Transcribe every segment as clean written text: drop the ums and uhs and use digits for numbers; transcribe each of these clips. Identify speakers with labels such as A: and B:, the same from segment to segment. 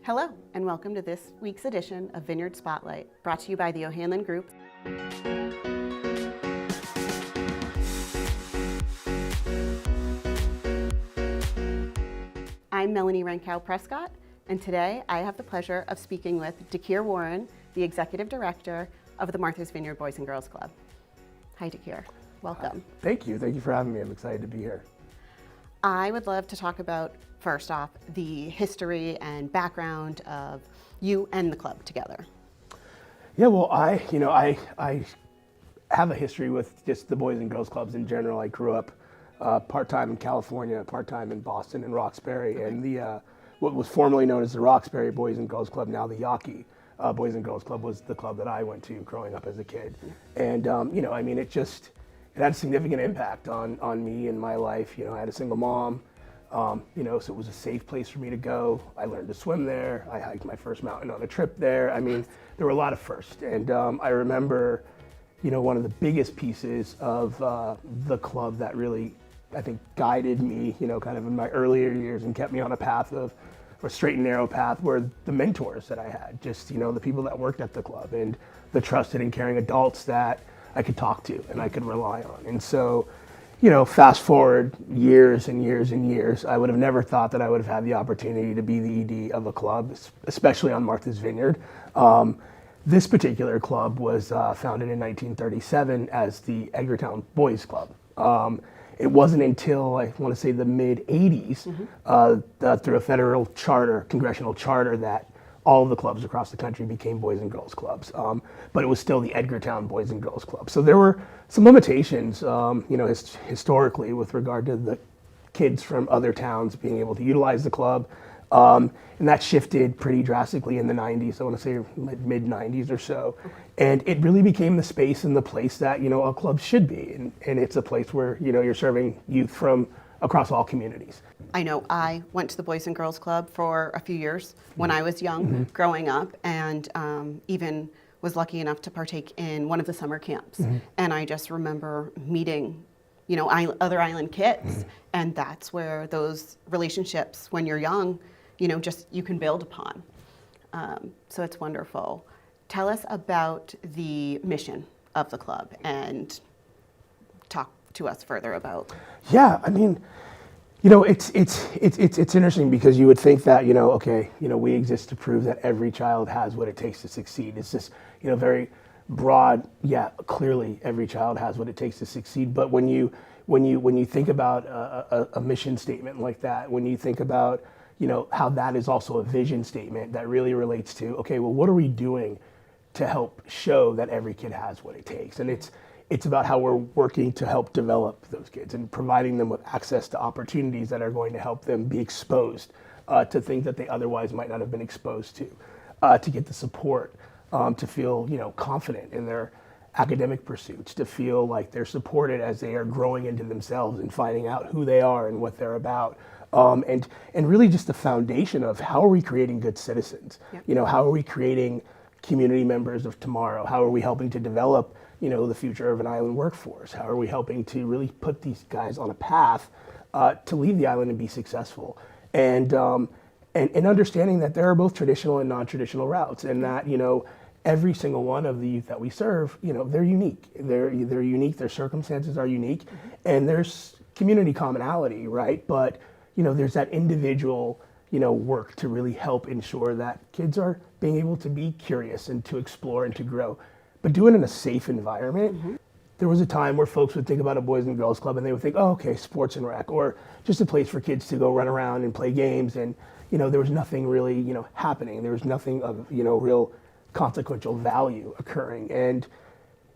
A: Hello, and welcome to this week's edition of Vineyard Spotlight, brought to you by the O'Hanlon Group. I'm Melanie Renkow-Prescott, and today I have the pleasure of speaking with Dakir Warren, the Executive Director of the Martha's Vineyard Boys and Girls Club. Hi, Dakir. Welcome.
B: Thank you. Thank you for having me. I'm excited to be here.
A: I would love to talk about, first off, the history and background of you and the club together.
B: Yeah, well, I have a history with just the Boys and Girls Clubs in general. I grew up part-time in California, part-time in Boston and Roxbury, and the what was formerly known as the Roxbury Boys and Girls Club, now the Yawkey Boys and Girls Club, was the club that I went to growing up as a kid. And it had a significant impact on me and my life. I had a single mom, so it was a safe place for me to go. I learned to swim there. I hiked my first mountain on a trip there. I mean, there were a lot of firsts. And I remember, one of the biggest pieces of the club that really, I think, guided me, kind of in my earlier years and kept me on a straight and narrow path, were the mentors that I had. Just, the people that worked at the club and the trusted and caring adults that I could talk to and I could rely on. And so, fast forward years and years and years, I would have never thought that I would have had the opportunity to be the ED of a club, especially on Martha's Vineyard. This particular club was founded in 1937 as the Edgartown Boys Club. It wasn't until, I want to say, the mid-'80s, through a federal charter, congressional charter, that all of the clubs across the country became Boys and Girls Clubs. But it was still the Edgartown Boys and Girls Club. So there were some limitations, historically, with regard to the kids from other towns being able to utilize the club. And that shifted pretty drastically in the 90s, I want to say mid-90s or so. And it really became the space and the place that, a club should be. And it's a place where, you're serving youth from across all communities.
A: I know I went to the Boys and Girls Club for a few years when I was young, growing up, and even was lucky enough to partake in one of the summer camps. And I just remember meeting, other island kids, and that's where those relationships, when you're young, you can build upon. So it's wonderful. Tell us about the mission of the club and talk to us further about.
B: Yeah, I mean, it's interesting because you would think that, we exist to prove that every child has what it takes to succeed. It's this, very broad, clearly every child has what it takes to succeed. But when you think about a mission statement like that, when you think about, how that is also a vision statement that really relates to, okay, well, what are we doing to help show that every kid has what it takes? And it's about how we're working to help develop those kids and providing them with access to opportunities that are going to help them be exposed to things that they otherwise might not have been exposed to get the support, to feel, confident in their academic pursuits, to feel like they're supported as they are growing into themselves and finding out who they are and what they're about. And really just the foundation of how are we creating good citizens? Yep. How are we creating community members of tomorrow? How are we helping to develop, the future of an island workforce? How are we helping to really put these guys on a path to leave the island and be successful? And understanding that there are both traditional and non-traditional routes, and that, every single one of the youth that we serve, they're unique. They're unique, their circumstances are unique, and there's community commonality, right? But, there's that individual, work to really help ensure that kids are being able to be curious and to explore and to grow, but do it in a safe environment. There was a time where folks would think about a Boys and Girls Club and they would think, oh, okay, sports and rec, or just a place for kids to go run around and play games. And, there was nothing really, happening. There was nothing of, real consequential value occurring. And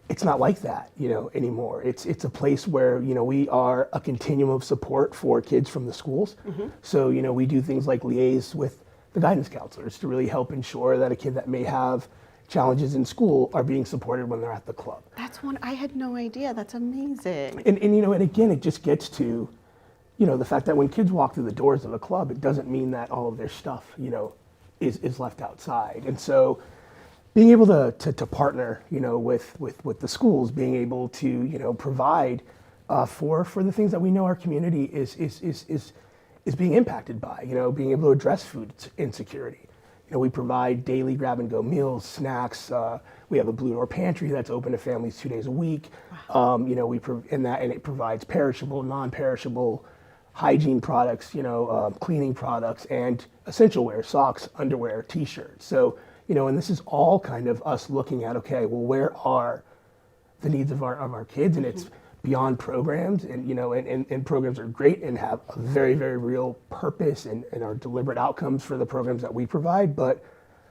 B: it's not like that, anymore. It's a place where, we are a continuum of support for kids from the schools. So, we do things like liaise with the guidance counselors to really help ensure that a kid that may have challenges in school are being supported when they're at the club.
A: That's one, I had no idea. That's amazing.
B: And again, it just gets to, the fact that when kids walk through the doors of a club, it doesn't mean that all of their stuff, is left outside. And so being able to partner, with the schools, being able to, provide for the things that we know our community is being impacted by, being able to address food insecurity, we provide daily grab-and-go meals, snacks. We have a Blue Door pantry that's open to families 2 days a week. And it provides perishable, non-perishable hygiene products, cleaning products, and essential wear, socks, underwear, T-shirts. So, and this is all kind of us looking at, okay, well, where are the needs of our kids? And it's beyond programs, and and programs are great and have a very, very real purpose and are deliberate outcomes for the programs that we provide, but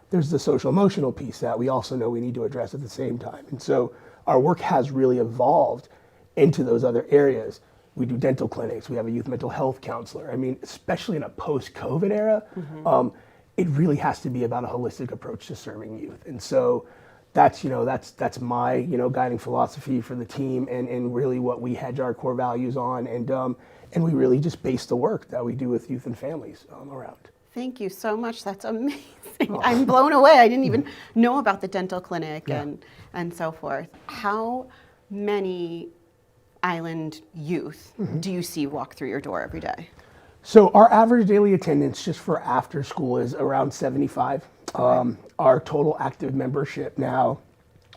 B: there's the social emotional piece that we also know we need to address at the same time. And so our work has really evolved into those other areas. We do dental clinics, we have a youth mental health counselor. I mean, especially in a post-COVID era, it really has to be about a holistic approach to serving youth. And so that's my guiding philosophy for the team, and really what we hedge our core values on, and we really just base the work that we do with youth and families around.
A: Thank you so much. That's amazing. I'm blown away. I didn't even know about the dental clinic and so forth. How many island youth do you see walk through your door every day?
B: So our average daily attendance just for after school is around 75. Our total active membership now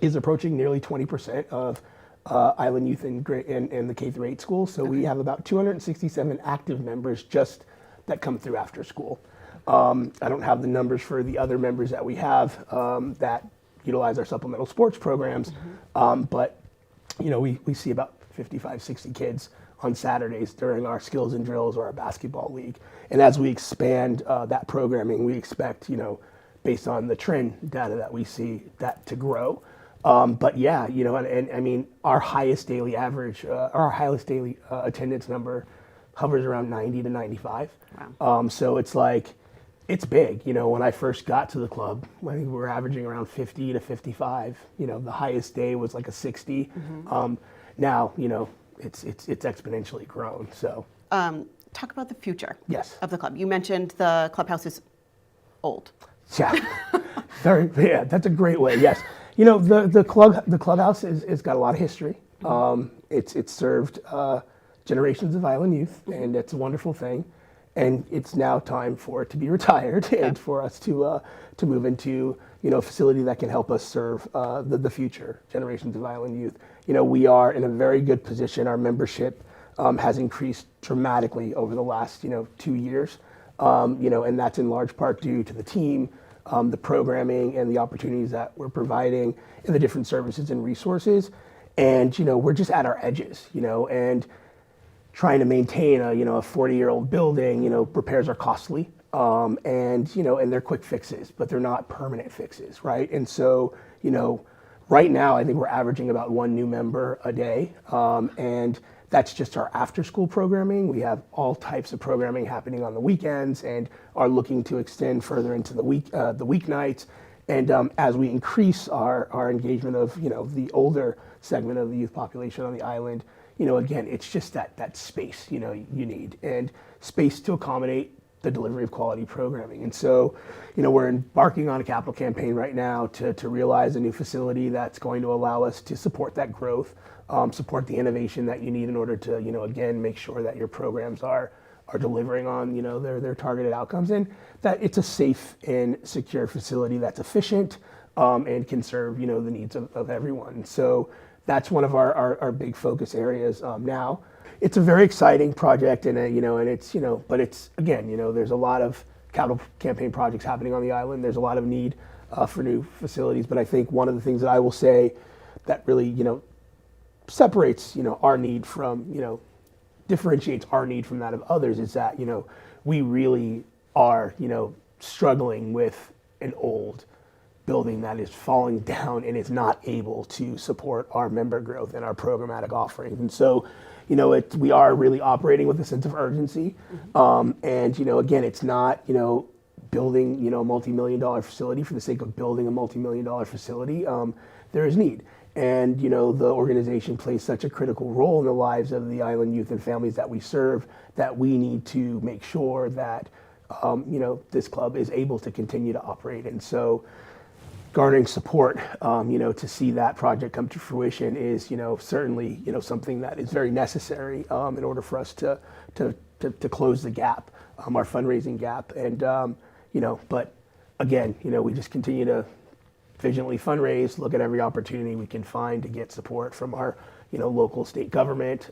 B: is approaching nearly 20% of island youth in the K-8 schools. So we have about 267 active members just that come through after school. I don't have the numbers for the other members that we have that utilize our supplemental sports programs, but we see about 55, 60 kids on Saturdays during our skills and drills or our basketball league. And as we expand that programming, we expect, based on the trend data that we see, that to grow. But yeah, and I mean, our highest daily average, attendance number hovers around 90 to 95.
A: Wow.
B: So it's like, it's big. When I first got to the club, I think we were averaging around 50 to 55. The highest day was like a 60. Now, it's exponentially grown. So,
A: talk about the future
B: yes.
A: of the club. You mentioned the clubhouse is old.
B: Yeah, that's a great way. Yes, the clubhouse is got a lot of history. It's served generations of island youth, and it's a wonderful thing. And it's now time for it to be retired and for us to move into a facility that can help us serve the future generations of island youth. We are in a very good position. Our membership has increased dramatically over the last 2 years, and that's in large part due to the team, the programming, and the opportunities that we're providing, and the different services and resources. And we're just at our edges, and trying to maintain a 40-year-old building, repairs are costly, and they're quick fixes, but they're not permanent fixes, right? And so right now I think we're averaging about one new member a day, and that's just our after-school programming. We have all types of programming happening on the weekends, and are looking to extend further into the weeknights. And as we increase our engagement of the older segment of the youth population on the island, again, it's just that space, you need, and space to accommodate the delivery of quality programming. And so, we're embarking on a capital campaign right now to realize a new facility that's going to allow us to support that growth, support the innovation that you need in order to, again, make sure that your programs are delivering on, their targeted outcomes, and that it's a safe and secure facility that's efficient, and can serve, the needs of everyone. So that's one of our big focus areas now. It's a very exciting project, and it's but it's again, there's a lot of capital campaign projects happening on the island. There's a lot of need for new facilities, but I think one of the things that I will say that really separates our need from differentiates our need from that of others is that we really are struggling with an old building that is falling down and is not able to support our member growth and our programmatic offerings. And so, we are really operating with a sense of urgency. And, again, it's not, building, a multi-million-dollar facility for the sake of building a multi-million-dollar facility. There is need. And, the organization plays such a critical role in the lives of the island youth and families that we serve that we need to make sure that, this club is able to continue to operate. And so, garnering support, to see that project come to fruition is, certainly, something that is very necessary in order for us to close the gap, our fundraising gap. And, but again, we just continue to vigilantly fundraise, look at every opportunity we can find to get support from our, local state government,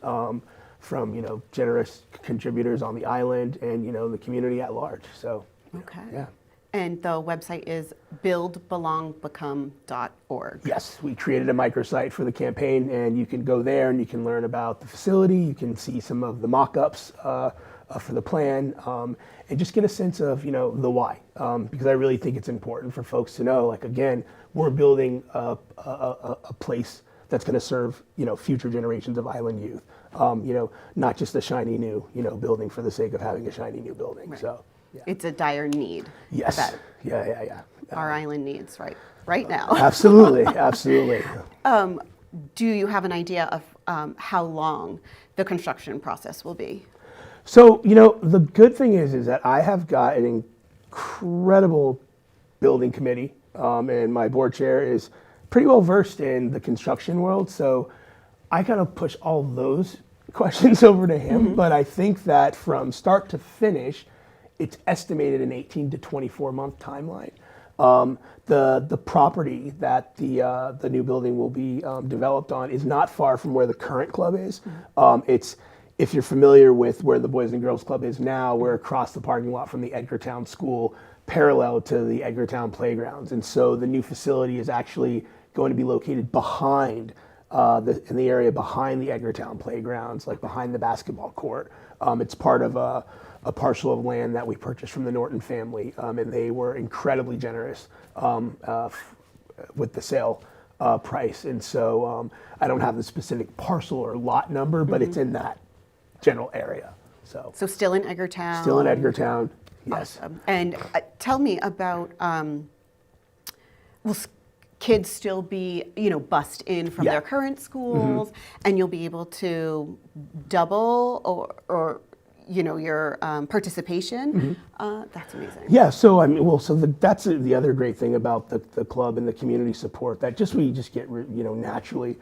B: from, generous contributors on the island and, the community at large. So,
A: Okay.
B: yeah.
A: And the website is buildbelongbecome.org.
B: Yes, we created a microsite for the campaign, and you can go there and you can learn about the facility. You can see some of the mock-ups for the plan, and just get a sense of, the why. Because I really think it's important for folks to know, like, again, we're building a place that's going to serve, future generations of island youth. Not just a shiny new, building for the sake of having a shiny new building.
A: Right.
B: So, yeah.
A: It's a dire need.
B: Yes.
A: That
B: Yeah.
A: our island needs right now.
B: Absolutely, absolutely.
A: Do you have an idea of how long the construction process will be?
B: So, the good thing is that I have got an incredible building committee, and my board chair is pretty well versed in the construction world. So I kind of push all those questions over to him. Mm-hmm. But I think that from start to finish, it's estimated an 18 to 24 month timeline. The property that the new building will be developed on is not far from where the current club is. Mm-hmm. It's, if you're familiar with where the Boys and Girls Club is now, we're across the parking lot from the Edgartown School, parallel to the Edgartown playgrounds. And so the new facility is actually going to be located behind, in the area behind the Edgartown playgrounds, like behind the basketball court. It's part of a parcel of land that we purchased from the Norton family, and they were incredibly generous with the sale price. And so I don't have the specific parcel or lot number, but it's in that general area. So
A: still in Edgartown?
B: Still in Edgartown, yes.
A: Awesome. And tell me about, will kids still be, bussed in from their current schools, and you'll be able to double or your participation? That's amazing.
B: Yeah, so that's the other great thing about the club and the community support, that we just get, naturally,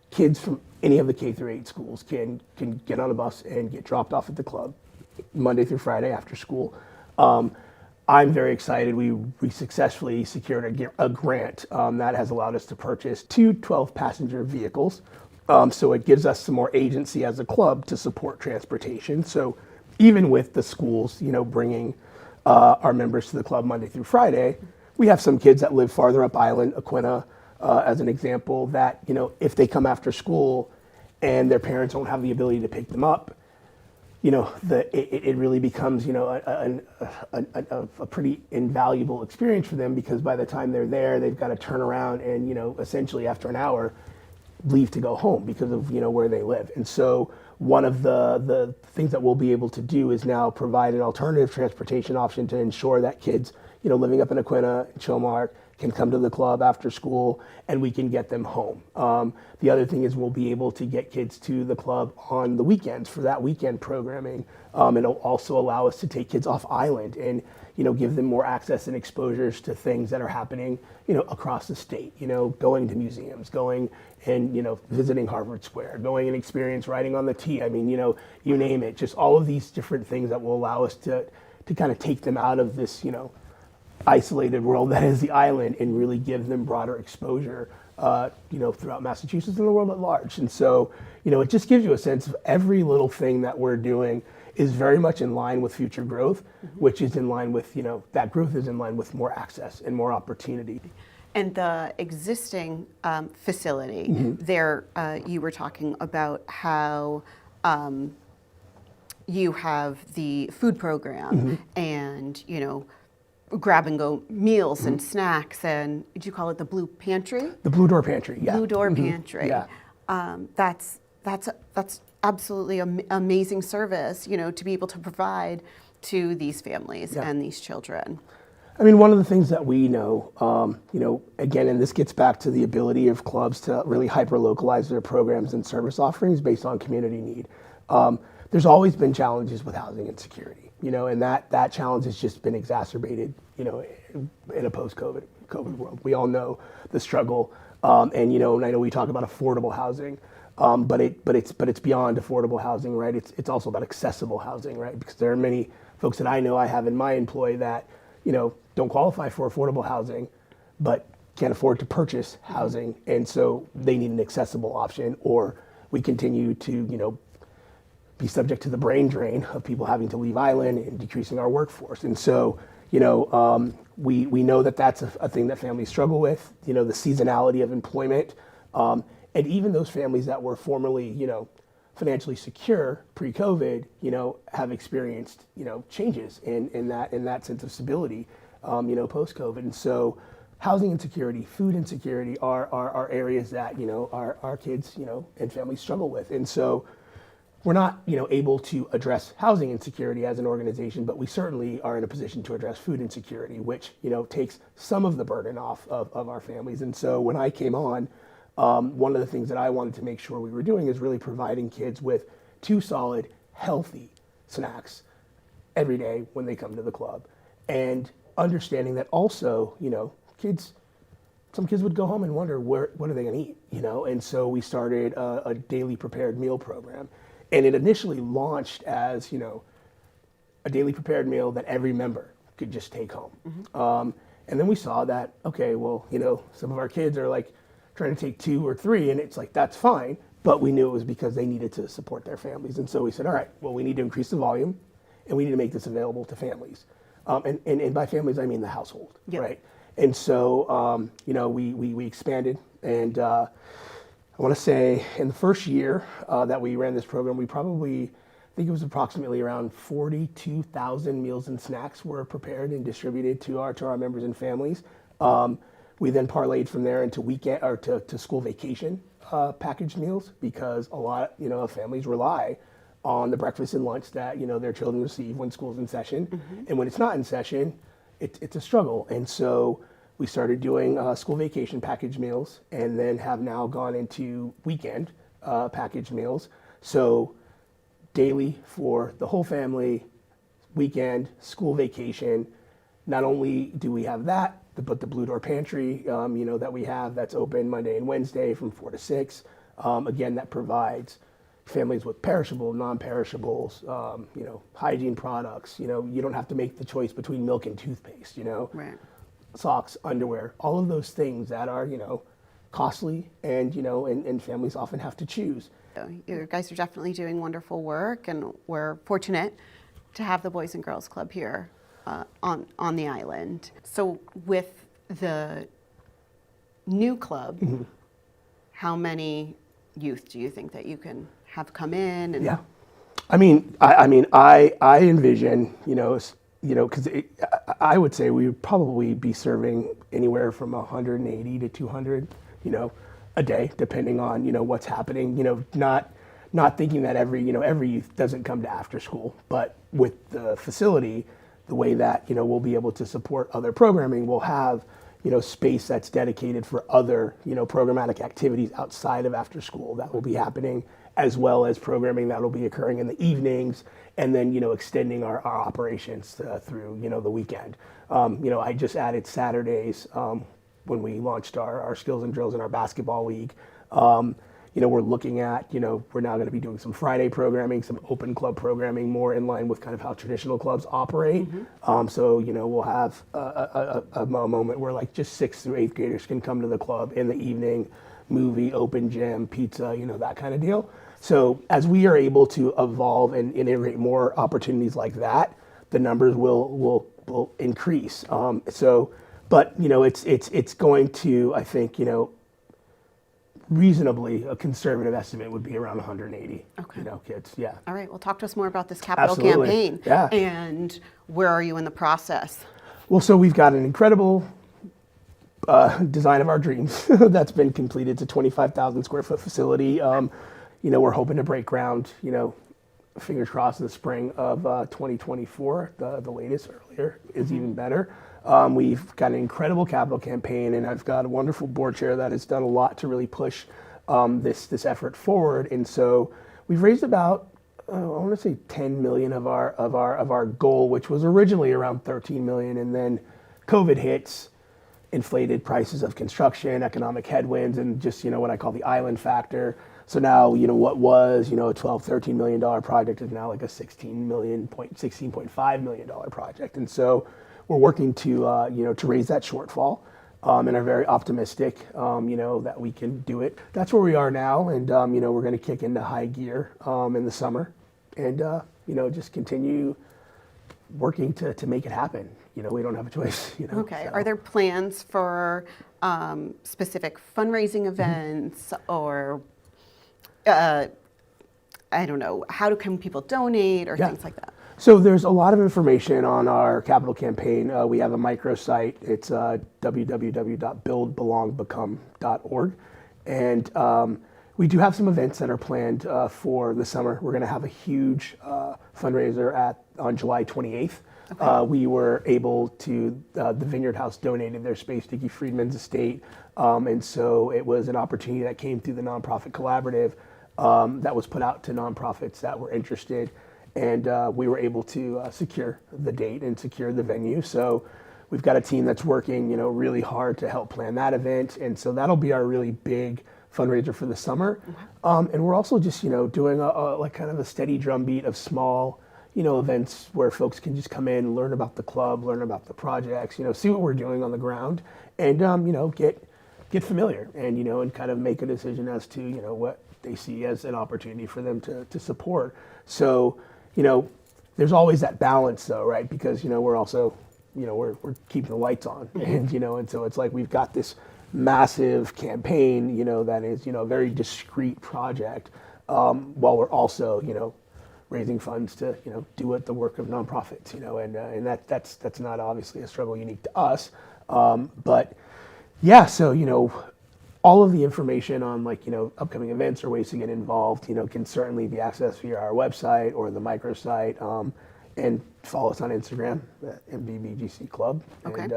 B: kids from any of the K through 8 schools can get on a bus and get dropped off at the club Monday through Friday after school. I'm very excited. We successfully secured a grant that has allowed us to purchase 2 12-passenger vehicles. So it gives us some more agency as a club to support transportation. So even with the schools, bringing our members to the club Monday through Friday, we have some kids that live farther up island, Aquina, as an example, that, if they come after school and their parents don't have the ability to pick them up, it really becomes, a pretty invaluable experience for them, because by the time they're there, they've got to turn around and, essentially after an hour, leave to go home because of, where they live. And so one of the things that we'll be able to do is now provide an alternative transportation option to ensure that kids, living up in Aquina, Chilmark, can come to the club after school, and we can get them home. The other thing is we'll be able to get kids to the club on the weekends for that weekend programming. It'll also allow us to take kids off island and, give them more access and exposures to things that are happening, across the state, going to museums, going and, visiting Harvard Square, going and experience riding on the T. I mean, you name it, just all of these different things that will allow us to kind of take them out of this, isolated world that is the island, and really give them broader exposure, throughout Massachusetts and the world at large. And so, it just gives you a sense of every little thing that we're doing is very much in line with future growth, which is in line with, that growth is in line with more access and more opportunity.
A: And the existing facility, there you were talking about how you have the food program and, grab and go meals and snacks, and did you call it the Blue Pantry?
B: The Blue Door Pantry, yeah.
A: Blue Door Pantry.
B: Yeah.
A: That's absolutely amazing service, to be able to provide to these families and these children.
B: I mean, one of the things that we know, again, and this gets back to the ability of clubs to really hyper-localize their programs and service offerings based on community need. There's always been challenges with housing insecurity, and that challenge has just been exacerbated, in a post-COVID world. We all know the struggle, and I know we talk about affordable housing, but it's beyond affordable housing, right? It's also about accessible housing, right? Because there are many folks that I know I have in my employ that, don't qualify for affordable housing, but can't afford to purchase housing, and so they need an accessible option, or we continue to, be subject to the brain drain of people having to leave island and decreasing our workforce. And so, we know that that's a thing that families struggle with, the seasonality of employment, and even those families that were formerly, financially secure pre-COVID, have experienced, changes in that sense of stability, post-COVID. And so housing insecurity, food insecurity are areas that, our kids, and families struggle with. And so we're not, able to address housing insecurity as an organization, but we certainly are in a position to address food insecurity, which, takes some of the burden off of our families. And so when I came on, one of the things that I wanted to make sure we were doing is really providing kids with 2 solid, healthy snacks every day when they come to the club. And understanding that also, some kids would go home and wonder, what are they gonna eat, And so we started a daily prepared meal program. And it initially launched as, a daily prepared meal that every member could just take home. And then we saw that, okay, well, some of our kids are like trying to take 2 or 3, and it's like, that's fine. But we knew it was because they needed to support their families. And so we said, all right, well, we need to increase the volume, and we need to make this available to families. And by families, I mean the household, right? And so, we expanded, and I want to say in the first year that we ran this program, I think it was approximately around 42,000 meals and snacks were prepared and distributed to our members and families. We then parlayed from there into weekend or to school vacation packaged meals, because a lot, of families rely on the breakfast and lunch that, their children receive when school's in session. And when it's not in session, it's a struggle. And so we started doing school vacation packaged meals, and then have now gone into weekend packaged meals. So daily for the whole family, weekend, school vacation. Not only do we have that, but the Blue Door Pantry, that we have, that's open Monday and Wednesday from 4 to 6. Again, that provides families with perishable, non-perishables, hygiene products. You don't have to make the choice between milk and toothpaste,
A: Right.
B: Socks, underwear, all of those things that are, costly, and, and families often have to choose.
A: You guys are definitely doing wonderful work, and we're fortunate to have the Boys and Girls Club here on the island. So with the new club, how many youth do you think that you can have come in? And
B: Yeah, I envision, because I would say we would probably be serving anywhere from 180 to 200, a day, depending on, what's happening. Not thinking that every youth doesn't come to after school, but with the facility, the way that, we'll be able to support other programming, we'll have, space that's dedicated for other, programmatic activities outside of after school that will be happening, as well as programming that will be occurring in the evenings, and then, extending our operations through, the weekend. I just added Saturdays when we launched our skills and drills in our basketball league. We're looking at, we're now going to be doing some Friday programming, some open club programming, more in line with kind of how traditional clubs operate. So, we'll have a moment where like just 6th through 8th graders can come to the club in the evening, movie, open gym, pizza, that kind of deal. So as we are able to evolve and integrate more opportunities like that, the numbers will increase. But it's going to, I think, reasonably, a conservative estimate would be around 180, kids. Yeah.
A: All right. Well, talk to us more about this capital
B: Absolutely.
A: campaign.
B: Yeah.
A: And where are you in the process?
B: Well, so we've got an incredible design of our dreams that's been completed. It's a 25,000 square foot facility. We're hoping to break ground, fingers crossed, in the spring of 2024. The latest, earlier, is even better. We've got an incredible capital campaign, and I've got a wonderful board chair that has done a lot to really push this effort forward. And so we've raised about, I want to say 10 million of our goal, which was originally around 13 million, and then COVID hits, inflated prices of construction, economic headwinds, and just what I call the island factor. So now, what was, a $12, $13 million project is now like a $16.5 million project. And so we're working to, to raise that shortfall. And are very optimistic, that we can do it. That's where we are now, and we're going to kick into high gear in the summer, and just continue working to make it happen. We don't have a choice.
A: Okay.
B: So.
A: Are there plans for specific fundraising events or, I don't know, can people donate or things like that?
B: So there's a lot of information on our capital campaign. We have a microsite. It's www.buildbelongbecome.org. And we do have some events that are planned for the summer. We're going to have a huge fundraiser on July 28th. Okay. We were able to, the Vineyard House donated their space to Guy Friedman's estate. And so it was an opportunity that came through the nonprofit collaborative that was put out to nonprofits that were interested. And we were able to secure the date and secure the venue. So we've got a team that's working, really hard to help plan that event. And so that'll be our really big fundraiser for the summer. And we're also just, doing a kind of a steady drumbeat of small, events where folks can just come in, learn about the club, learn about the projects, see what we're doing on the ground, and get familiar, and and kind of make a decision as to what they see as an opportunity for them to support. So. There's always that balance though, right? Because, we're also, we're keeping the lights on, and, and so it's like we've got this massive campaign, that is, a very discrete project, while we're also, raising funds to, do what the work of nonprofits, and that's not obviously a struggle unique to us. But yeah, so, all of the information on upcoming events or ways to get involved, can certainly be accessed via our website or the microsite, and follow us on Instagram at MBBGC Club.
A: Okay.
B: And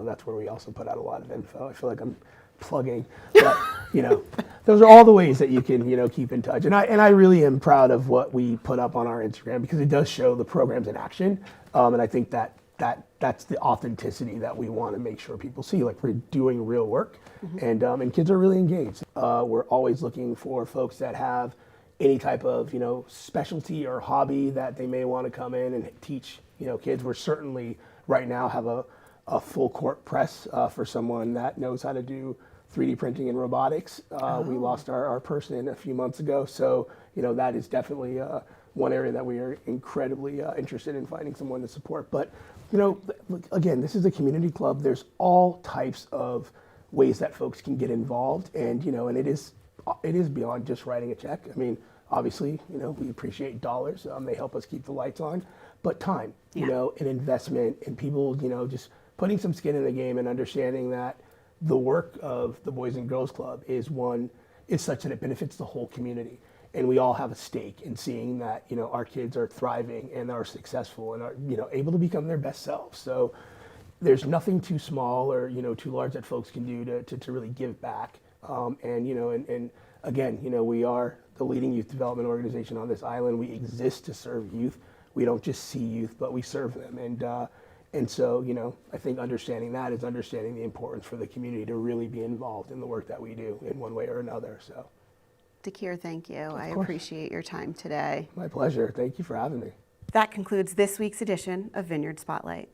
B: that's where we also put out a lot of info. I feel like I'm plugging, but those are all the ways that you can keep in touch. And I really am proud of what we put up on our Instagram, because it does show the programs in action, and I think that's the authenticity that we want to make sure people see. Like, we're doing real work, and kids are really engaged. We're always looking for folks that have any type of specialty or hobby that they may want to come in and teach kids. We're certainly right now have a full court press for someone that knows how to do 3D printing and robotics. We lost our person a few months ago, so that is definitely one area that we are incredibly interested in finding someone to support. But again, this is a community club. There's all types of ways that folks can get involved, and and it is beyond just writing a check. I mean, obviously, we appreciate dollars. They help us keep the lights on, but time, an investment, and people, just putting some skin in the game and understanding that the work of the Boys and Girls Club is such that it benefits the whole community. And we all have a stake in seeing that, our kids are thriving and are successful and are, able to become their best selves. So there's nothing too small or, too large that folks can do to really give back. And again, we are the leading youth development organization on this island. We exist to serve youth. We don't just see youth, but we serve them. And so, I think understanding that is understanding the importance for the community to really be involved in the work that we do in one way or another. So.
A: Dakir, thank you. I appreciate your time today.
B: My pleasure. Thank you for having me.
A: That concludes this week's edition of Vineyard Spotlight.